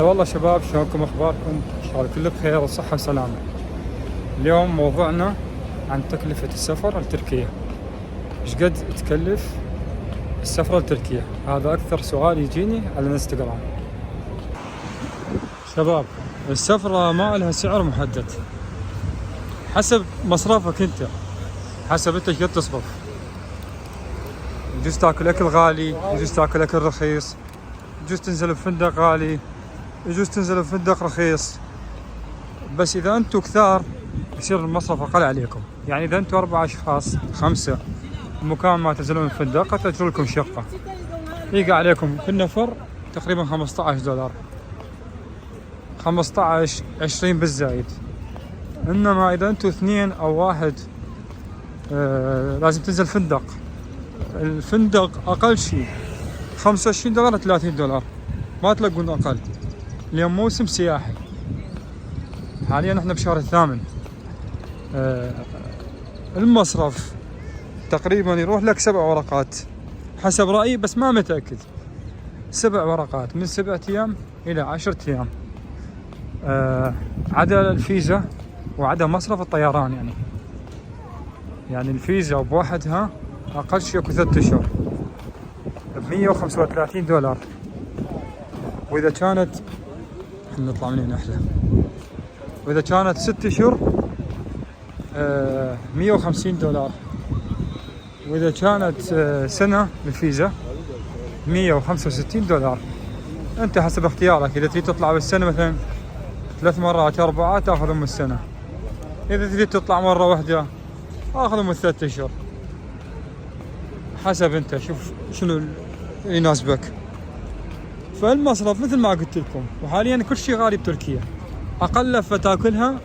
والله شباب، شلونكم؟ اخباركم؟ ان شاء الله كله بخير وصحة وسلامة. اليوم موضوعنا عن تكلفة السفر لتركيا. ايش قد تكلف السفر لتركيا؟ هذا اكثر سؤال يجيني على الانستغرام. شباب، السفرة ما لها سعر محدد، حسب مصرفك انت، حسب انت ايش قد تصرف. يجوز تاكل اكل غالي، يجوز تاكل اكل رخيص، يجوز تنزل بفندق غالي، يجوز تنزل بفندق رخيص. بس اذا انتم كثار يصير المصرف اقل عليكم. يعني اذا انتم 4 اشخاص 5 بمكان ما تنزلون الفندق، تأجروا لكم شقة يقع عليكم كل نفر تقريبا $15، 15 20 بالزايد. انما اذا انتم 2 أو 1 لازم تنزل فندق. الفندق اقل شيء $25 $30، ما تلقون اقل. اليوم موسم سياحي، حاليا احنا بشهر الثامن. المصرف تقريبا يروح لك 7 ورقات حسب رأيي، بس ما متأكد. 7 ورقات من 7 أيام إلى 10 أيام، عدا الفيزا وعدا مصرف الطيران. يعني الفيزا بوحدها أقل شيء اكو 3 أشهر $135. وإذا كانت نطلع من هنا أحلى. وإذا كانت 6 أشهر $150. وإذا كانت سنة بالفيزا $165. أنت حسب اختيارك. إذا تريد تطلع بالسنة مثلا 3 مرات 4 تأخذهم السنة. إذا تريد تطلع مرة واحدة أخذهم 3 أشهر. حسب أنت شوف شنو اللي يناسبك. فالمصرف مثل ما قلت لكم، وحاليا كل شيء غالي بتركيا. أقل لفة تاكلها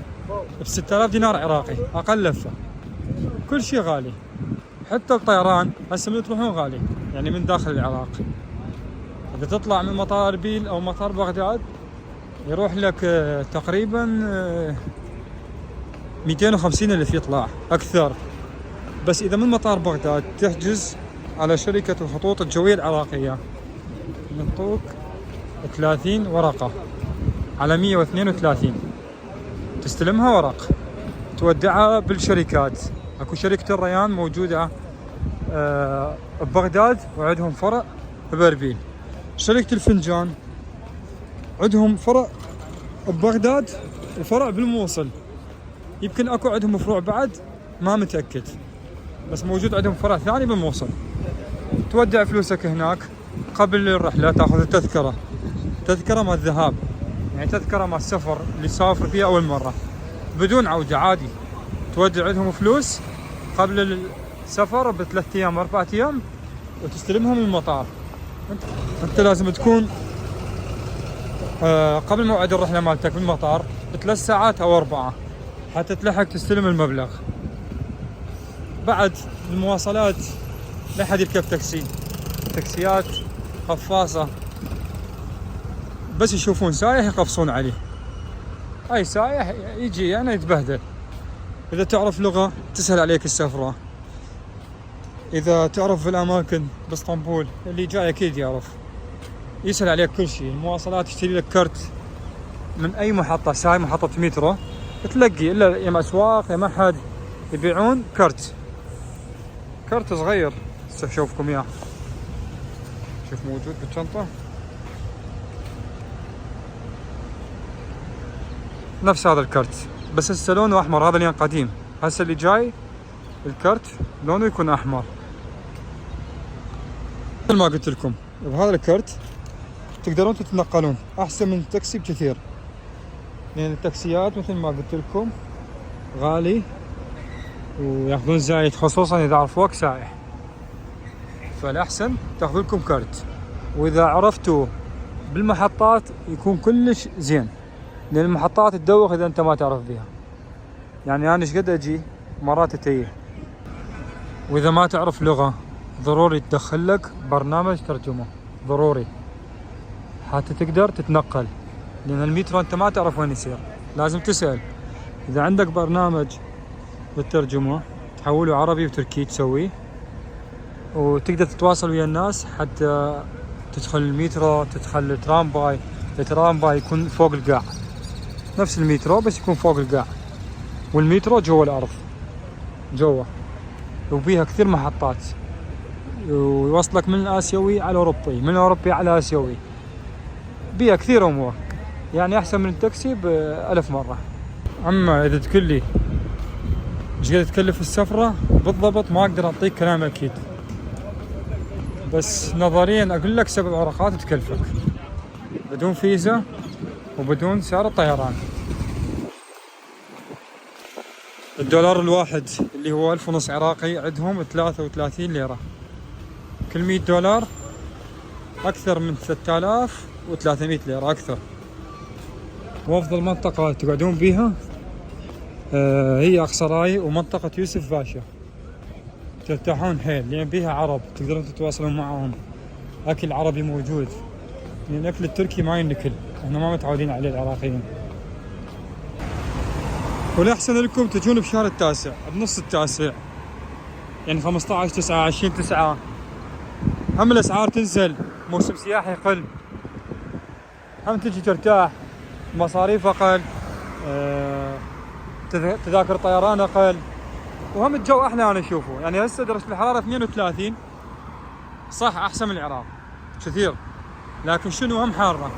ب$6000 عراقي، أقل لفة. كل شيء غالي، حتى الطيران هسه من تروحون غالي، يعني من داخل العراق. إذا تطلع من مطار أربيل أو مطار بغداد يروح لك تقريبا 250 ألف يطلع أكثر. بس إذا من مطار بغداد تحجز على شركة الخطوط الجوية العراقية، ينطوك 30 ورقة على 132، تستلمها ورق تودعها بالشركات. اكو شركة الريان موجودة ببغداد وعندهم فرع بأربيل. شركة الفنجان عندهم فرع ببغداد وفرع بالموصل. يمكن اكو عندهم فروع بعد ما متأكد، بس موجود عندهم فرع ثاني بالموصل. تودع فلوسك هناك قبل الرحلة، تاخذ التذكرة، تذكرة مال الذهاب، يعني تذكرة مال السفر اللي سافر فيها أول مرة بدون عودة عادي. تودع عندهم فلوس قبل السفر ب3 أيام 4 أيام وتستلمها من المطار. أنت لازم تكون قبل موعد الرحلة مالتك بالمطار ب3 ساعات أو 4 حتى تلحق تستلم المبلغ. بعد المواصلات لا حد يركب تاكسي، تاكسيات خفاصة، بس يشوفون سايح يقفصون عليه. اي سايح يجي يعني يتبهدل. اذا تعرف لغة تسهل عليك السفرة. اذا تعرف في الاماكن باسطنبول، اللي جاي اكيد يعرف، يسهل عليك كل شيء. المواصلات تشتري لك كرت من اي محطة، ساي محطة مترو تلقي، الا يا اسواق يا محد يبيعون كرت صغير. اشوفكم اياه، شوف موجود بالشنطة، نفس هذا الكرت بس هسه لونه احمر. هذا لين قديم، هسه اللي جاي الكرت لونه يكون احمر. مثل ما قلت لكم بهذا الكرت تقدرون تتنقلون احسن من التاكسي بكثير، لان التاكسيات مثل ما قلت لكم غالي وياخذون زايد، خصوصا اذا عرفوك سائح. فالاحسن تاخذوا لكم كرت. واذا عرفتوا بالمحطات يكون كلش زين، لان المحطات تدوخ اذا انت ما تعرف بيها. يعني انا ايش قد اجي مرات اتيه. واذا ما تعرف لغة ضروري تدخل لك برنامج ترجمة، ضروري حتى تقدر تتنقل، لان المترو انت ما تعرف وين يصير، لازم تسأل. اذا عندك برنامج بالترجمة تحوله عربي وتركي تسويه، وتقدر تتواصل ويا الناس حتى تدخل المترو، تدخل الترامباي، الترامبا يكون فوق القاع، نفس المترو بس يكون فوق القاع، والمترو جوا الأرض جوا، وبيها كثير محطات، ويوصلك من الآسيوي على الأوروبي، من الأوروبي على الآسيوي، بيها كثير أمور، يعني أحسن من التاكسي ب1000 مرة. أما إذا تقول لي ايش قد تكلف السفرة بالضبط ما أقدر أعطيك كلام أكيد، بس نظريا أقول لك 7 ورقات تكلفك بدون فيزا وبدون سعر الطيران. الدولار الواحد اللي هو 1500 عراقي عندهم 33 ليرة، كل 100 دولار أكثر من 3300 ليرة أكثر. وأفضل منطقة تقعدون بيها هي أقصراي ومنطقة يوسف باشا، ترتاحون حيل لأن بيها عرب تقدرون تتواصلون معهم، أكل عربي موجود، لأن الأكل التركي ما ينكل، احنا ما متعودين عليه العراقيين. والأحسن لكم تجون بشهر التاسع، بنص التاسع، يعني 15/9 20/9، هم الأسعار تنزل، موسم سياحي يقل، هم تجي ترتاح، مصاريف أقل، تذاكر طيران أقل، وهم الجو أحلى أنا أشوفه. يعني هسه درجة الحرارة 32، صح أحسن من العراق كثير، لكن شنو هم حارة،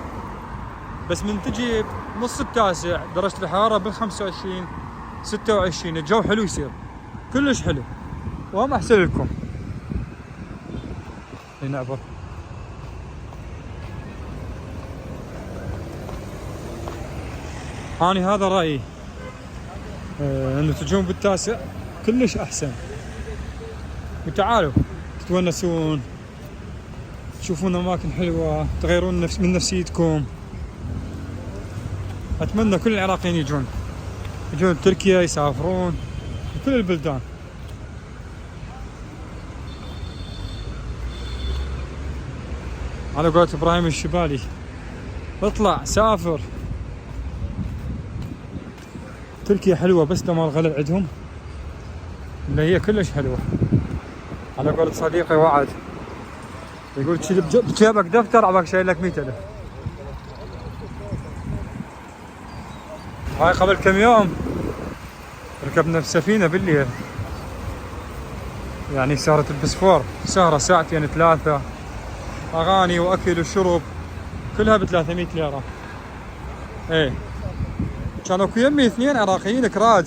بس من تجي نص التاسع درجة الحرارة بال25 26، الجو حلو يصير كلش حلو، وهم أحسن لكم. نعبر أنا هذا رأيي، انه تجون بالتاسع كلش احسن، وتعالوا تتونسون، تشوفون اماكن حلوة، تغيرون من نفسيتكم. اتمنى كل العراقيين يجون تركيا، يسافرون كل البلدان. على قولة ابراهيم الشبالي، اطلع سافر. تركيا حلوة بس لما الغلا عندهم اللي هي كلش حلوة. على قولة صديقي وعد يقول تشيل بجيبك دفتر عباك شايل لك 100,000. هاي قبل كم يوم ركبنا بسفينة بالليل، يعني سهرة البسفور، سهرة ساعتين 3، أغاني وأكل وشرب، كلها ب300 ليرة. ايه كانوا يمي 2 عراقيين كراج،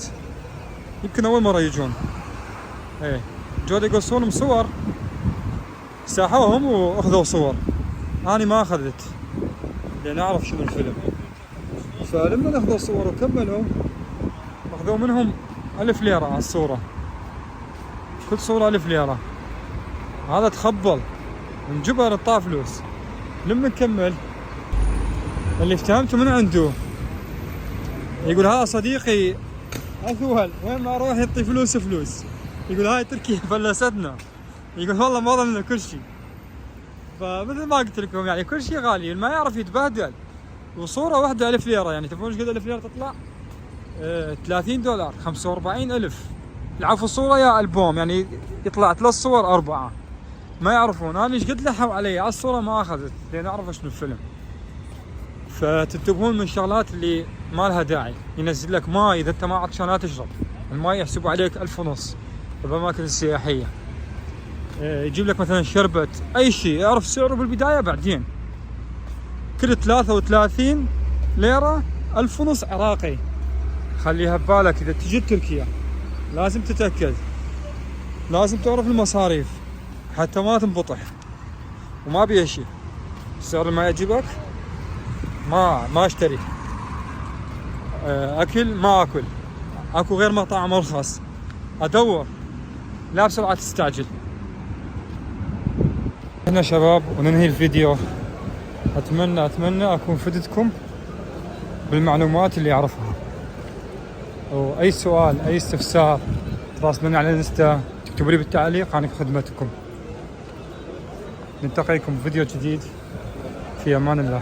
يمكن أول مرة يجون، ايه جوا يقصون صور، ساحوهم وأخذوا صور، أنا ما أخذت لأن أعرف شنو الفيلم. فلما أخذوا صور وكملوا أخذوا منهم 1000 ليرة على الصورة، كل صورة 1000 ليرة. هذا تخبل انجبر الطاف فلوس. لما نكمل اللي افتهمته من عنده يقول ها صديقي أثوهل وين ما أروح يعطي فلوس، يقول هاي تركيا فلستنا، يقول والله ما ضمنا كل شيء. فمثل ما قلت لكم يعني كل شيء غالي، ما يعرف يتبهدل. وصورة واحدة 1000 ليرة، يعني تفهمون ايش قد 1000 ليرة تطلع؟ 30 دولار 45,000. العفو صورة يا ألبوم، يعني يطلع 3 صور 4. ما يعرفون انا ايش قد لحوا علي على الصورة، ما اخذت لان اعرف شنو الفيلم. فتنتبهون من الشغلات اللي ما لها داعي. ينزل لك ماي اذا انت ما عطشان لا تشرب، الماي يحسبوا عليك 1500 بالاماكن السياحية. يجيب لك مثلا شربت اي شيء اعرف سعره بالبداية، بعدين كل 33 ليرة 1500 عراقي. خليها ببالك اذا تجي تركيا لازم تتأكد، لازم تعرف المصاريف حتى ما تنبطح وما بيه شيء. السعر ما يعجبك ما اشتري، اكل ما اكل، اكو غير مطاعم ارخص، ادور، لا بسرعة تستعجل. هنا شباب وننهي الفيديو. اتمنى اكون فدتكم بالمعلومات اللي اعرفها، واي سؤال اي استفسار تواصلوني على الانستا، تكتبوا لي بالتعليق، انا بخدمتكم. نلتقيكم بفيديو جديد، في امان الله.